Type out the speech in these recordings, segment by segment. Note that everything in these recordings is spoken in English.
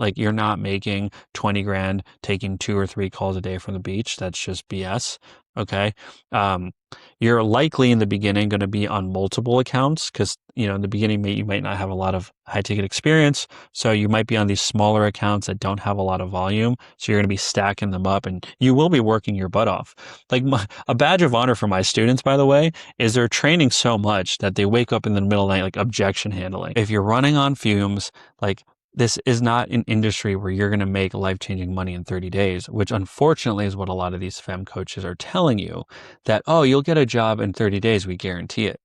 Like, you're not making 20 grand taking 2 or 3 calls a day from the beach. That's just BS. Okay. Um, you're likely in the beginning going to be on multiple accounts because, in the beginning, you might not have a lot of high ticket experience. So you might be on these smaller accounts that don't have a lot of volume. So you're going to be stacking them up and you will be working your butt off. Like, a badge of honor for my students, by the way, is they're training so much that they wake up in the middle of the night, like objection handling. If you're running on fumes, like, this is not an industry where you're going to make life-changing money in 30 days, which unfortunately is what a lot of these fem coaches are telling you, that, oh, you'll get a job in 30 days. We guarantee it.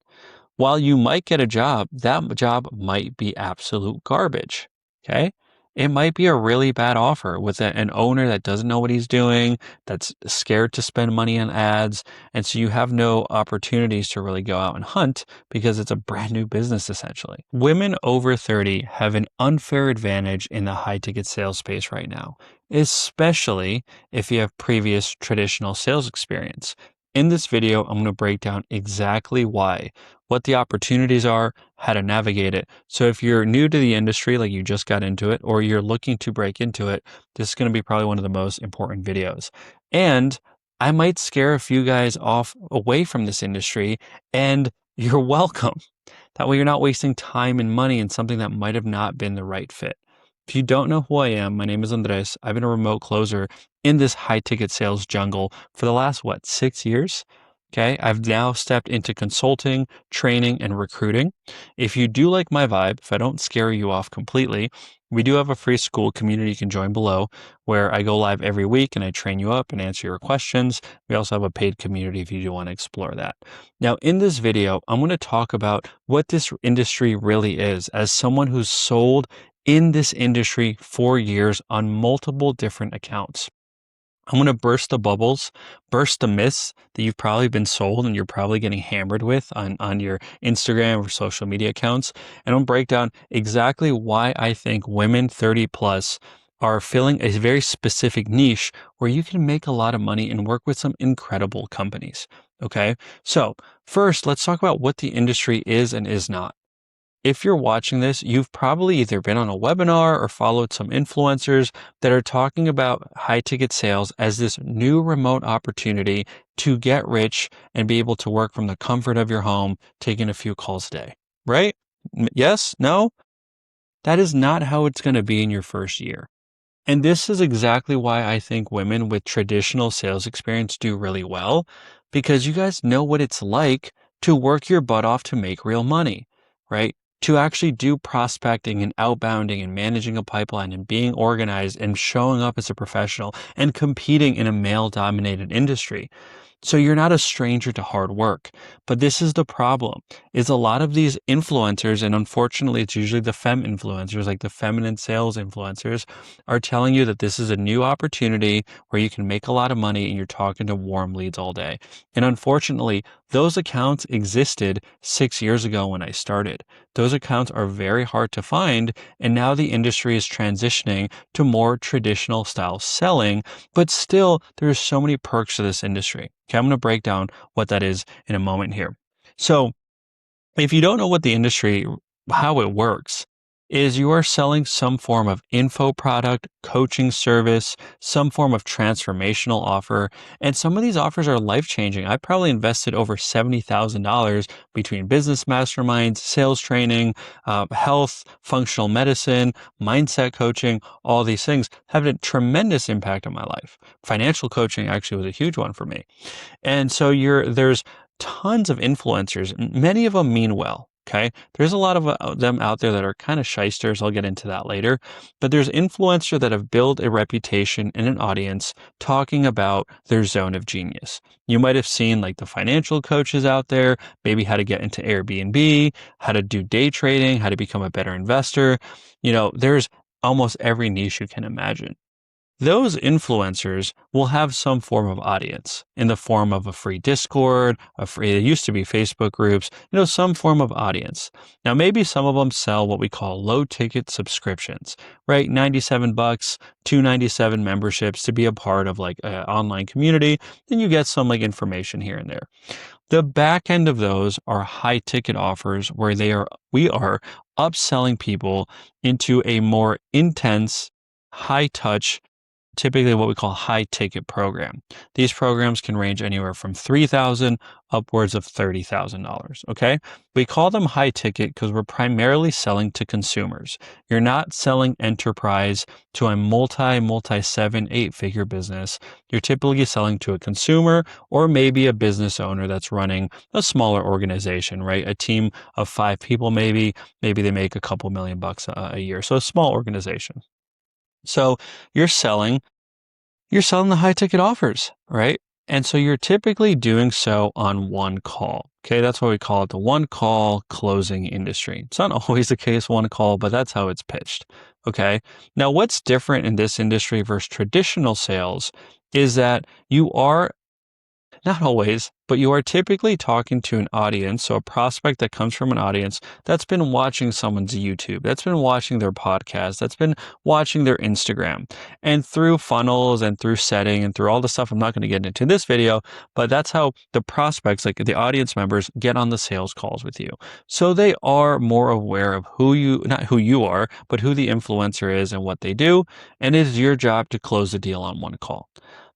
While you might get a job, that job might be absolute garbage. Okay. It might be a really bad offer with an owner that doesn't know what he's doing, that's scared to spend money on ads. And so you have no opportunities to really go out and hunt because it's a brand new business, essentially. Women over 30 have an unfair advantage in the high ticket sales space right now, especially if you have previous traditional sales experience. In this video, I'm going to break down exactly why, what the opportunities are, how to navigate it. So if you're new to the industry, like you just got into it, or you're looking to break into it, this is going to be probably one of the most important videos. And I might scare a few guys off away from this industry, and you're welcome. That way you're not wasting time and money in something that might have not been the right fit. If you don't know who I am, my name is Andres. I've been a remote closer in this high ticket sales jungle for the last, 6 years? Okay. I've now stepped into consulting, training, and recruiting. If you do like my vibe, if I don't scare you off completely, we do have a free school community you can join below where I go live every week and I train you up and answer your questions. We also have a paid community if you do want to explore that. Now, in this video, I'm going to talk about what this industry really is as someone who's sold in this industry for years on multiple different accounts. I'm going to burst the bubbles, burst the myths that you've probably been sold and you're probably getting hammered with on your Instagram or social media accounts. And I'm going to break down exactly why I think women 30 plus are filling a very specific niche where you can make a lot of money and work with some incredible companies. Okay. So first, let's talk about what the industry is and is not. If you're watching this, you've probably either been on a webinar or followed some influencers that are talking about high ticket sales as this new remote opportunity to get rich and be able to work from the comfort of your home, taking a few calls a day, right? Yes? No? That is not how it's going to be in your first year. And this is exactly why I think women with traditional sales experience do really well, because you guys know what it's like to work your butt off to make real money, right? To actually do prospecting and outbounding and managing a pipeline and being organized and showing up as a professional and competing in a male dominated industry. So you're not a stranger to hard work, but this is the problem, is a lot of these influencers, and unfortunately it's usually the femme influencers, like the feminine sales influencers, are telling you that this is a new opportunity where you can make a lot of money and you're talking to warm leads all day. And unfortunately, those accounts existed 6 years ago when I started. Those accounts are very hard to find, and now the industry is transitioning to more traditional style selling, but still there's so many perks to this industry. Okay, I'm going to break down what that is in a moment here. So if you don't know what the industry, how it works, is you are selling some form of info product, coaching service, some form of transformational offer. And some of these offers are life-changing. I probably invested over $70,000 between business masterminds, sales training, health, functional medicine, mindset coaching, all these things have a tremendous impact on my life. Financial coaching actually was a huge one for me. And so there's tons of influencers, many of them mean well. Okay. There's a lot of them out there that are kind of shysters. I'll get into that later. But there's influencers that have built a reputation and an audience talking about their zone of genius. You might have seen like the financial coaches out there, maybe how to get into Airbnb, how to do day trading, how to become a better investor. There's almost every niche you can imagine. Those influencers will have some form of audience in the form of a free Discord, it used to be Facebook groups, some form of audience. Now, maybe some of them sell what we call low ticket subscriptions, right? $97, $297 memberships to be a part of like an online community. Then you get some like information here and there. The back end of those are high ticket offers where we are upselling people into a more intense high touch, typically what we call high ticket program. These programs can range anywhere from $3,000 upwards of $30,000. Okay. We call them high ticket because we're primarily selling to consumers. You're not selling enterprise to a multi 7, 8 figure business. You're typically selling to a consumer or maybe a business owner that's running a smaller organization, right? A team of 5 people, maybe they make a couple $1,000,000 a year. So a small organization. So you're selling you're selling the high ticket offers, right? And so you're typically doing so on one call. Okay, that's why we call it the one call closing industry. It's not always the case, one call, but that's how it's pitched. Okay, now what's different in this industry versus traditional sales is that you are not always, but you are typically talking to an audience, so a prospect that comes from an audience that's been watching someone's YouTube, that's been watching their podcast, that's been watching their Instagram. And through funnels and through setting and through all the stuff I'm not going to get into this video, but that's how the prospects, like the audience members, get on the sales calls with you. So they are more aware of not who you are, but who the influencer is and what they do. And it is your job to close the deal on one call.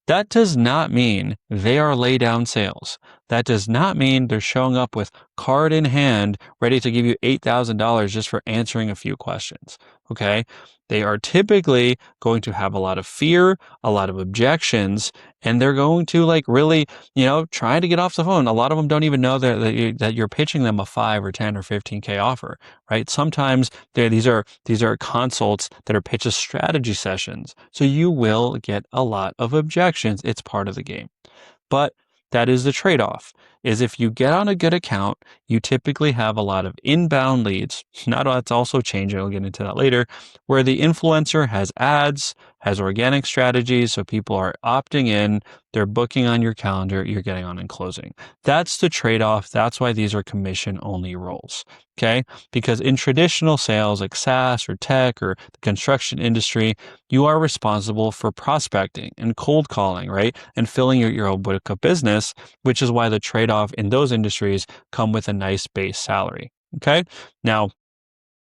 That does not mean they are lay down sales. That does not mean they're showing up with card in hand, ready to give you $8,000 just for answering a few questions. Okay. They are typically going to have a lot of fear, a lot of objections, and they're going to like really, try to get off the phone. A lot of them don't even know that you're pitching them a 5 or 10 or 15K offer, right? Sometimes these are consults that are pitch as strategy sessions. So you will get a lot of objections. It's part of the game. But that is the trade-off, is if you get on a good account, you typically have a lot of inbound leads. Now that's also changing. I'll get into that later, where the influencer has ads, has organic strategies. So people are opting in, they're booking on your calendar, you're getting on and closing. That's the trade-off. That's why these are commission only roles. Okay. Because in traditional sales like SaaS or tech or the construction industry, you are responsible for prospecting and cold calling, right? And filling your own book of business, which is why the trade-off in those industries come with a nice base salary. Okay. Now,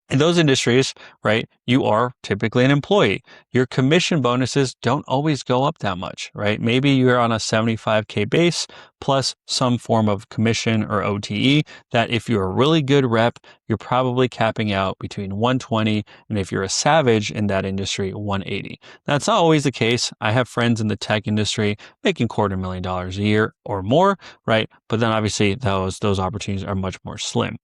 in those industries, right, you are typically an employee. Your commission bonuses don't always go up that much, right? Maybe you're on a 75K base plus some form of commission or OTE that if you're a really good rep, you're probably capping out between 120 and if you're a savage in that industry, 180. That's not always the case. I have friends in the tech industry making $250,000 a year or more, right? But then obviously those opportunities are much more slim.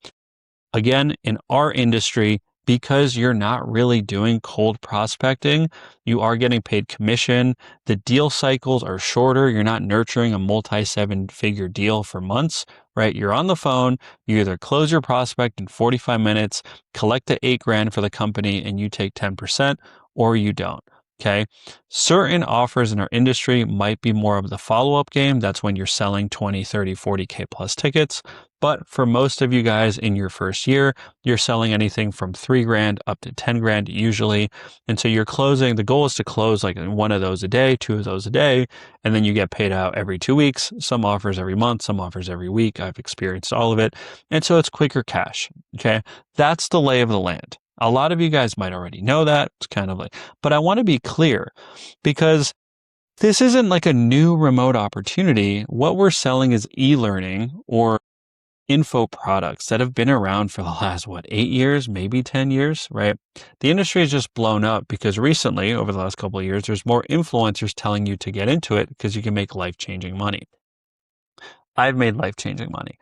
Again, in our industry, because you're not really doing cold prospecting, you are getting paid commission. The deal cycles are shorter. You're not nurturing a multi 7 figure deal for months, right? You're on the phone. You either close your prospect in 45 minutes, collect the $8,000 for the company, and you take 10%, or you don't. Okay. Certain offers in our industry might be more of the follow-up game. That's when you're selling 20, 30, 40K plus tickets. But for most of you guys in your first year, you're selling anything from $3,000 up to $10,000 usually. And so you're closing, the goal is to close like one of those a day, 2 of those a day, and then you get paid out every 2 weeks. Some offers every month, some offers every week. I've experienced all of it. And so it's quicker cash. Okay. That's the lay of the land. A lot of you guys might already know that. It's kind of like, but I want to be clear because this isn't like a new remote opportunity. What we're selling is e-learning or info products that have been around for the last, 8 years, maybe 10 years, right? The industry has just blown up because recently, over the last couple of years, there's more influencers telling you to get into it because you can make life-changing money. I've made life-changing money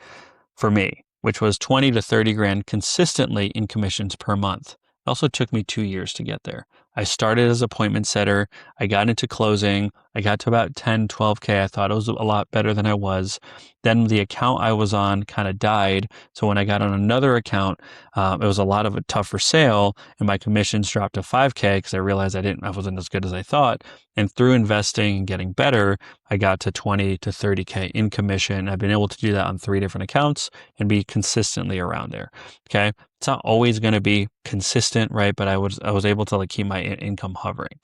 for me, which was 20 to 30 grand consistently in commissions per month. It also took me 2 years to get there. I started as appointment setter. I got into closing. I got to about 10, 12K. I thought it was a lot better than I was. Then the account I was on kind of died. So when I got on another account, it was a lot of a tougher sale and my commissions dropped to 5K because I realized I wasn't as good as I thought. And through investing and getting better, I got to 20 to 30K in commission. I've been able to do that on 3 different accounts and be consistently around there. Okay. It's not always going to be consistent, right? But I was able to like keep my income hovering.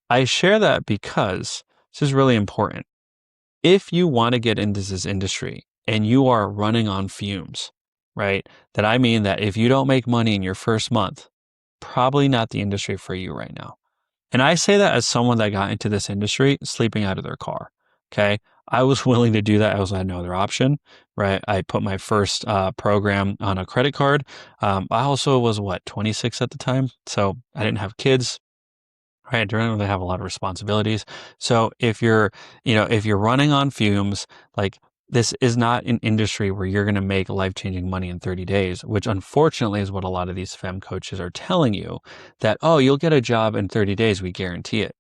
I share that because this is really important. If you want to get into this industry and you are running on fumes, right? That I mean that if you don't make money in your first month, probably not the industry for you right now. And I say that as someone that got into this industry sleeping out of their car. Okay. I was willing to do that. I had no other option, right? I put my first program on a credit card. I also was 26 at the time. So I didn't have kids. Right, I don't really have a lot of responsibilities. So if you're running on fumes, like this is not an industry where you're going to make life-changing money in 30 days, which unfortunately is what a lot of these fem coaches are telling you that, oh, you'll get a job in 30 days, we guarantee it.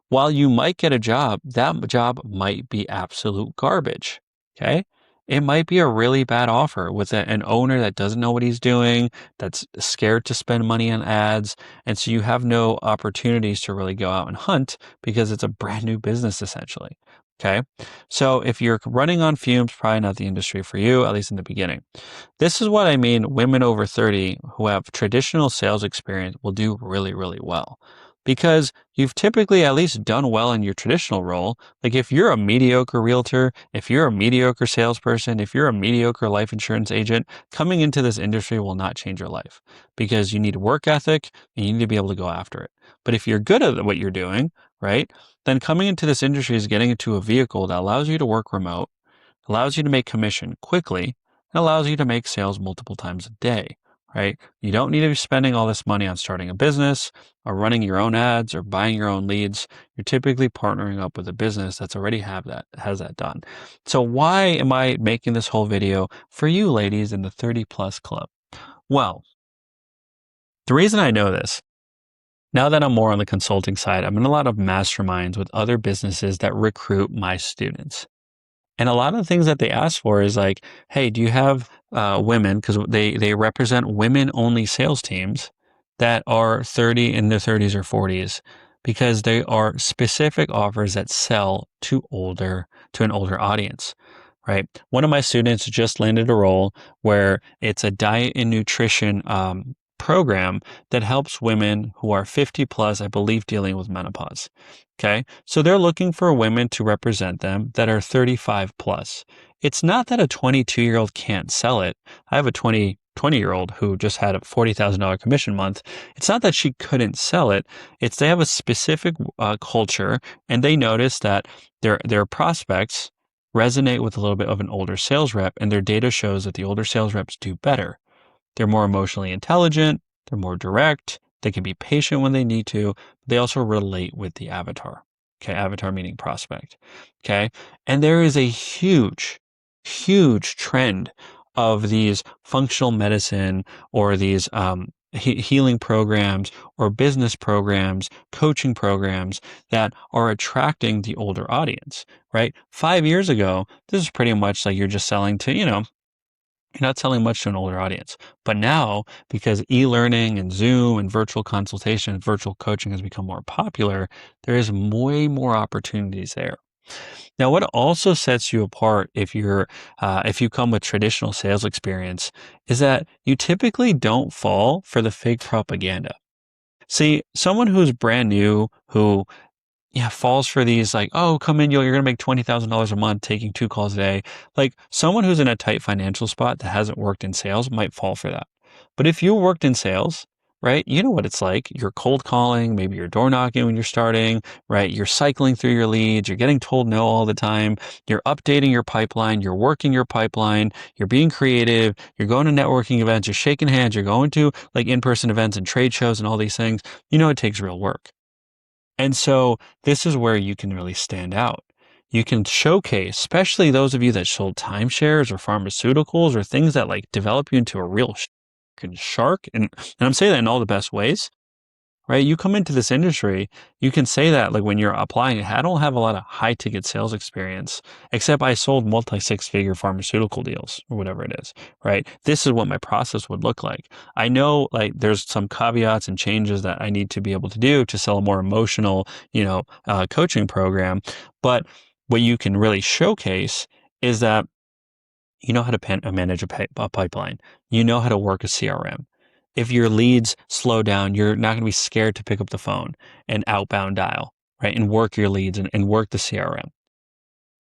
While you might get a job, that job might be absolute garbage. Okay. It might be a really bad offer with an owner that doesn't know what he's doing, that's scared to spend money on ads. And so you have no opportunities to really go out and hunt because it's a brand new business essentially. Okay. So if you're running on fumes, probably not the industry for you, at least in the beginning. This is what I mean. Women over 30 who have traditional sales experience will do really, really well because you've typically at least done well in your traditional role. Like if you're a mediocre realtor, if you're a mediocre salesperson, if you're a mediocre life insurance agent, coming into this industry will not change your life because you need work ethic and you need to be able to go after it. But if you're good at what you're doing, right, then coming into this industry is getting into a vehicle that allows you to work remote, allows you to make commission quickly, and allows you to make sales multiple times a day, right? You don't need to be spending all this money on starting a business or running your own ads or buying your own leads. You're typically partnering up with a business that's already has that done. So why am I making this whole video for you ladies in the 30 plus club? Well, the reason I know this, now that I'm more on the consulting side, I'm in a lot of masterminds with other businesses that recruit my students. And a lot of the things that they ask for is like, hey, do you have women? Because they represent women only sales teams that are 30 in their 30s or 40s, because they are specific offers that sell to an older audience, right? One of my students just landed a role where it's a diet and nutrition program that helps women who are 50 plus, I believe, dealing with menopause. Okay. So they're looking for women to represent them that are 35 plus. It's not that a 22-year-old can't sell it. I have a 20-year-old who just had a $40,000 commission month. It's not that she couldn't sell it. It's they have a specific culture and they notice that their prospects resonate with a little bit of an older sales rep, and their data shows that the older sales reps do better. They're more emotionally intelligent, they're more direct, they can be patient when they need to, but they also relate with the avatar. Okay, avatar meaning prospect. Okay, and there is a huge trend of these functional medicine or these healing programs or business programs, coaching programs that are attracting the older audience, right? 5 years ago, this is pretty much like you're just selling to, you're not selling much to an older audience. But now, because e-learning and Zoom and virtual consultation and virtual coaching has become more popular, there is way more opportunities there. Now, what also sets you apart if you come with traditional sales experience is that you typically don't fall for the fake propaganda. See, someone who's brand new, who falls for these like, oh, come in, you're going to make $20,000 a month taking 2 calls a day. Like someone who's in a tight financial spot that hasn't worked in sales might fall for that. But if you worked in sales, right, you know what it's like. You're cold calling, maybe you're door knocking when you're starting, right? You're cycling through your leads, you're getting told no all the time, you're updating your pipeline, you're working your pipeline, you're being creative, you're going to networking events, you're shaking hands, you're going to like in-person events and trade shows and all these things. You know, it takes real work. And so this is where you can really stand out. You can showcase, especially those of you that sold timeshares or pharmaceuticals or things that like develop you into a real shark. And I'm saying that in all the best ways, right? You come into this industry, you can say that like when you're applying, I don't have a lot of high ticket sales experience, except I sold multi 6-figure pharmaceutical deals or whatever it is, right? This is what my process would look like. I know like there's some caveats and changes that I need to be able to do to sell a more emotional, coaching program. But what you can really showcase is that you know how to manage a pipeline. You know how to work a CRM. If your leads slow down, you're not going to be scared to pick up the phone and outbound dial, right? And work your leads and work the CRM.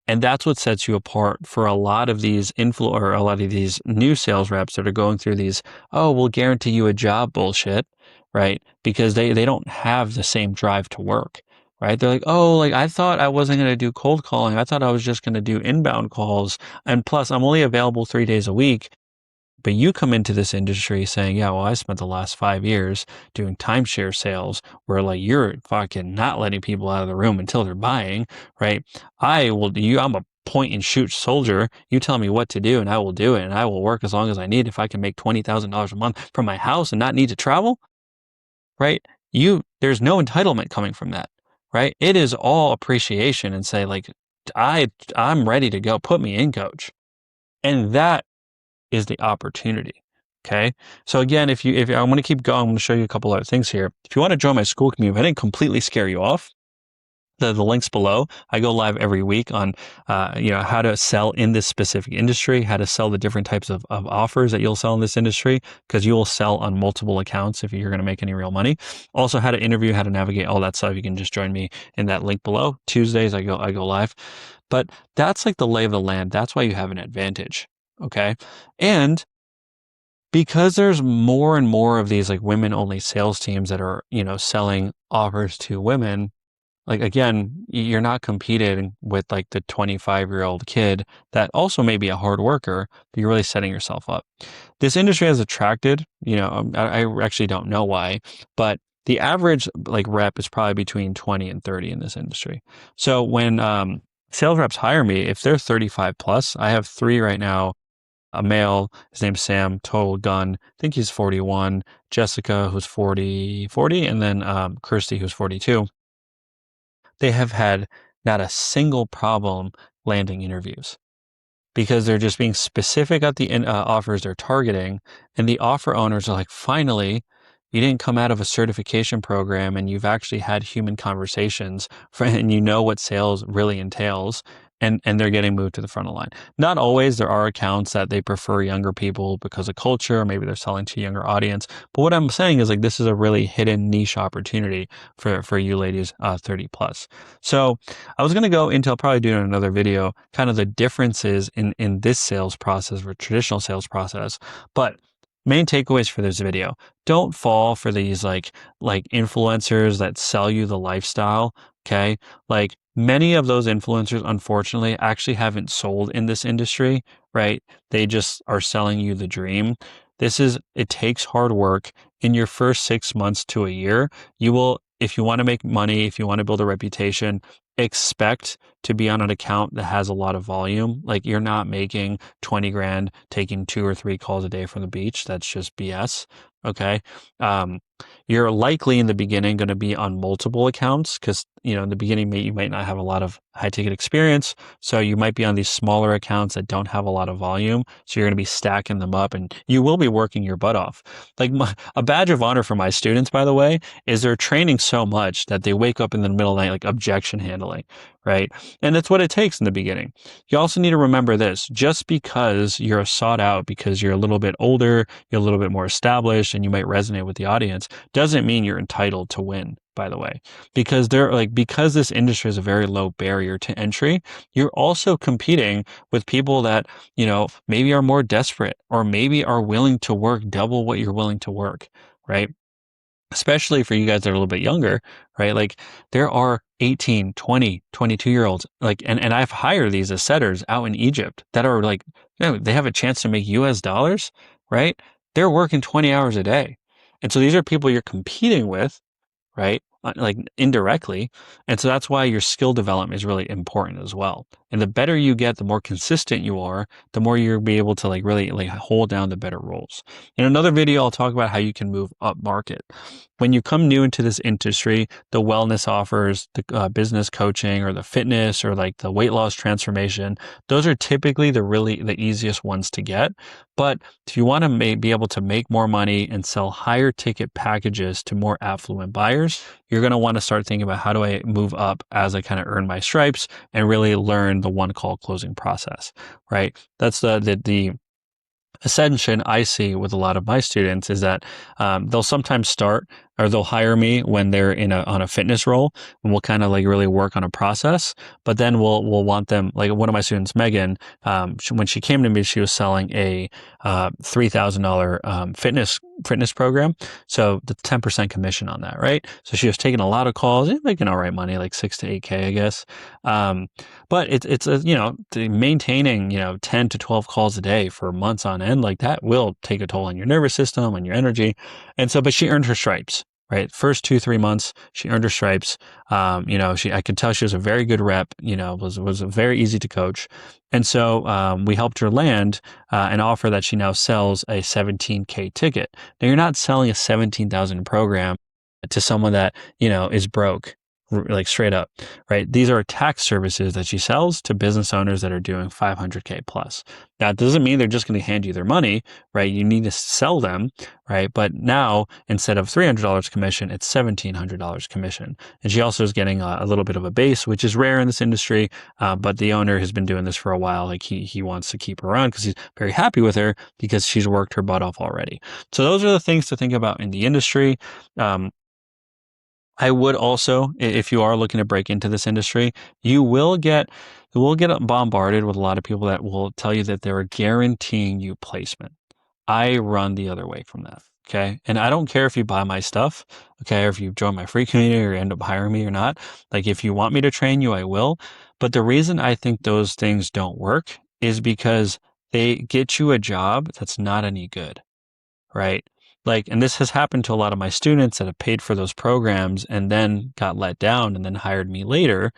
And that's what sets you apart for a lot of these or a lot of these new sales reps that are going through these, oh, we'll guarantee you a job bullshit, right? Because they don't have the same drive to work, right? They're like, oh, like I thought I wasn't going to do cold calling. I thought I was just going to do inbound calls. And plus, I'm only available 3 days a week. But you come into this industry saying, yeah, well, I spent the last 5 years doing timeshare sales where like you're fucking not letting people out of the room until they're buying, right? I'm a point and shoot soldier. You tell me what to do and I will do it. And I will work as long as I need. If I can make $20,000 a month from my house and not need to travel, right? There's no entitlement coming from that, right? It is all appreciation and say like, I'm ready to go. Put me in, coach. And that is the opportunity. Okay. So again, if I want to keep going, I'm going to show you a couple other things here. If you want to join my school community, if I didn't completely scare you off, the links below. I go live every week on, how to sell in this specific industry, how to sell the different types of offers that you'll sell in this industry, because you will sell on multiple accounts if you're going to make any real money. Also, how to interview, how to navigate all that stuff. You can just join me in that link below. Tuesdays, I go live, but that's like the lay of the land. That's why you have an advantage. Okay. And because there's more and more of these like women only sales teams that are, selling offers to women, like again, you're not competing with like the 25-year-old kid that also may be a hard worker, but you're really setting yourself up. This industry has attracted, I actually don't know why, but the average like rep is probably between 20 and 30 in this industry. So when sales reps hire me, if they're 35 plus, I have 3 right now. A male, his name's Sam, total gun. I think he's 41. Jessica, who's 40, and then Kirsty, who's 42. They have had not a single problem landing interviews because they're just being specific at the offers they're targeting. And the offer owners are like, finally, you didn't come out of a certification program and you've actually had human conversations and you know what sales really entails. And they're getting moved to the front of the line. Not always. There are accounts that they prefer younger people because of culture. Maybe they're selling to a younger audience. But what I'm saying is like this is a really hidden niche opportunity for you ladies 30 plus. So I was going to go into, I'll probably do in another video, kind of the differences in this sales process or traditional sales process. But main takeaways for this video: don't fall for these like influencers that sell you the lifestyle. Okay. Like many of those influencers, unfortunately, actually haven't sold in this industry, right? They just are selling you the dream. It takes hard work. In your first 6 months to a year, you will, if you want to make money, if you want to build a reputation, expect to be on an account that has a lot of volume. Like you're not making 20 grand taking 2 or 3 calls a day from the beach. That's just BS. Okay. You're likely in the beginning going to be on multiple accounts because, in the beginning, you might not have a lot of high ticket experience. So you might be on these smaller accounts that don't have a lot of volume. So you're going to be stacking them up and you will be working your butt off. Like a badge of honor for my students, by the way, is they're training so much that they wake up in the middle of the night, like objection handling, right? And that's what it takes in the beginning. You also need to remember this: just because you're sought out, because you're a little bit older, you're a little bit more established, and you might resonate with the audience, doesn't mean you're entitled to win, by the way, because because this industry is a very low barrier to entry, you're also competing with people that, maybe are more desperate or maybe are willing to work double what you're willing to work, right? Especially for you guys that are a little bit younger, right? Like there are 18, 20, 22-year-olds, like, and I've hired these as setters out in Egypt that are like, they have a chance to make US dollars, right? They're working 20 hours a day. And so these are people you're competing with, right? Like indirectly. And so that's why your skill development is really important as well. And the better you get, the more consistent you are, the more you'll be able to really hold down the better roles. In another video, I'll talk about how you can move up market. When you come new into this industry, the wellness offers, the business coaching or the fitness or like the weight loss transformation, those are typically the easiest ones to get. But if you want to be able to make more money and sell higher ticket packages to more affluent buyers, you're going to want to start thinking about how do I move up as I kind of earn my stripes and really learn the one call closing process, right? That's the ascension I see with a lot of my students is that they'll sometimes start or they'll hire me when they're on a fitness role, and we'll kind of like really work on a process. But then we'll want them, like one of my students, Megan, when she came to me, she was selling a $3,000 fitness program. So the 10% commission on that, right? So she was taking a lot of calls, making all right money, like 6 to 8K, I guess. Um, but it's a, maintaining, 10 to 12 calls a day for months on end, like that will take a toll on your nervous system and your energy. And so, but she earned her stripes. Right, first 2-3 months, she earned her stripes. I could tell she was a very good rep. Was very easy to coach, and so we helped her land an offer that she now sells a 17K ticket. Now you're not selling a 17,000 program to someone that is broke, like straight up, right? These are tax services that she sells to business owners that are doing 500K plus. Now, it doesn't mean they're just going to hand you their money, right? You need to sell them, right? But now, instead of $300 commission, it's $1,700 commission. And she also is getting a little bit of a base, which is rare in this industry. But the owner has been doing this for a while. Like he wants to keep her around because he's very happy with her because she's worked her butt off already. So those are the things to think about in the industry. I would also, if you are looking to break into this industry, you will get bombarded with a lot of people that will tell you that they're guaranteeing you placement. I run the other way from that. Okay. And I don't care if you buy my stuff. Okay. Or if you join my free community or end up hiring me or not. Like if you want me to train you, I will. But the reason I think those things don't work is because they get you a job that's not any good, right? Like, and this has happened to a lot of my students that have paid for those programs and then got let down and then hired me later,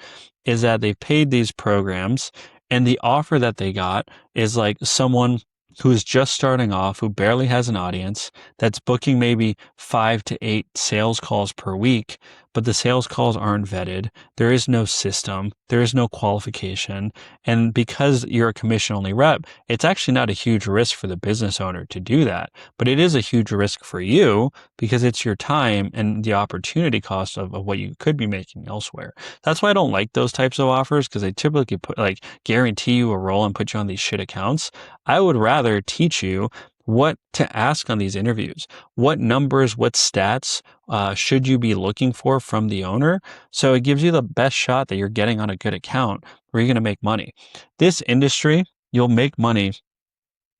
is that they've paid these programs and the offer that they got is like someone who's just starting off, who barely has an audience, that's booking maybe 5 to 8 sales calls per week, but the sales calls aren't vetted. There is no system. There is no qualification. And because you're a commission only rep, it's actually not a huge risk for the business owner to do that, but it is a huge risk for you because it's your time and the opportunity cost of what you could be making elsewhere. That's why I don't like those types of offers because they typically guarantee you a role and put you on these shit accounts. I would rather teach you what to ask on these interviews, what numbers, what stats should you be looking for from the owner. So it gives you the best shot that you're getting on a good account where you're going to make money. This industry, you'll make money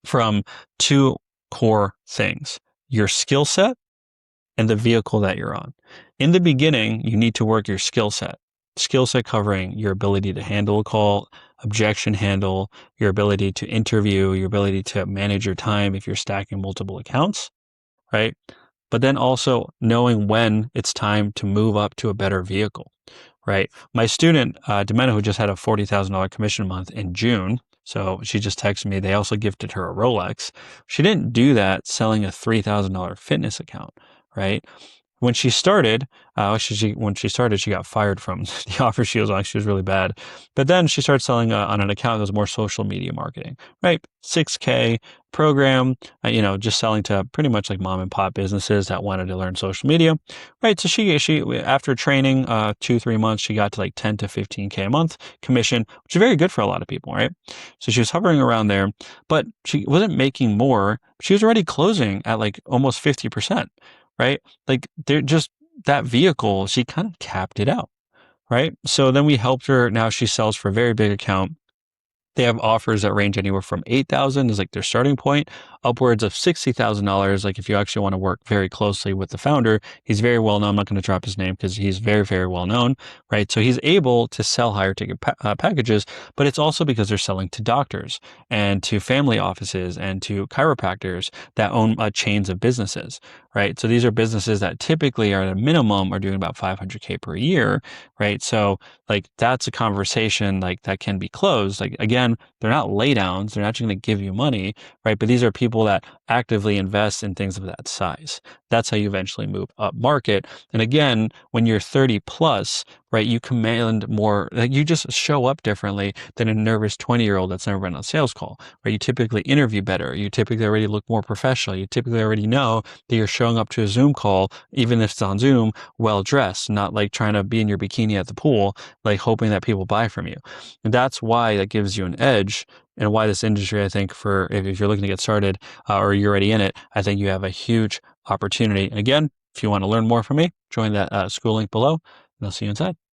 from two core things: your skill set and the vehicle that you're on. In the beginning, you need to work your skill set covering your ability to handle a call, objection handle, your ability to interview, your ability to manage your time if you're stacking multiple accounts, right? But then also knowing when it's time to move up to a better vehicle, right? My student, Demena, who just had a $40,000 commission month in June, so she just texted me. They also gifted her a Rolex. She didn't do that selling a $3,000 fitness account, right? When she started, she got fired from the offer she was on. She was really bad. But then she started selling on an account that was more social media marketing, right? 6K program, just selling to pretty much like mom and pop businesses that wanted to learn social media, right? So she after training 2-3 months, she got to like 10 to 15K a month commission, which is very good for a lot of people, right? So she was hovering around there, but she wasn't making more. She was already closing at like almost 50%. Right? Like they're just that vehicle, she kind of capped it out. Right. So then we helped her. Now she sells for a very big account. They have offers that range anywhere from 8,000 is like their starting point, upwards of $60,000. Like if you actually want to work very closely with the founder, he's very well known. I'm not going to drop his name because he's very, very well known, right? So he's able to sell higher ticket packages, but it's also because they're selling to doctors and to family offices and to chiropractors that own chains of businesses, right? So these are businesses that typically are at a minimum are doing about 500K per year, right? So like that's a conversation like that can be closed. Like again, they're not laydowns. They're not going to give you money, right? But these are people that actively invest in things of that size. That's how you eventually move up market. And again, when you're 30 plus, right, you command more, like you just show up differently than a nervous 20-year-old that's never been on a sales call, right? You typically interview better. You typically already look more professional. You typically already know that you're showing up to a Zoom call, even if it's on Zoom, well dressed, not like trying to be in your bikini at the pool, like hoping that people buy from you. And that's why that gives you an edge, and why this industry, I think, for if you're looking to get started or you're already in it, I think you have a huge opportunity. And again, If you want to learn more from me, join that school link below, and I'll see you inside.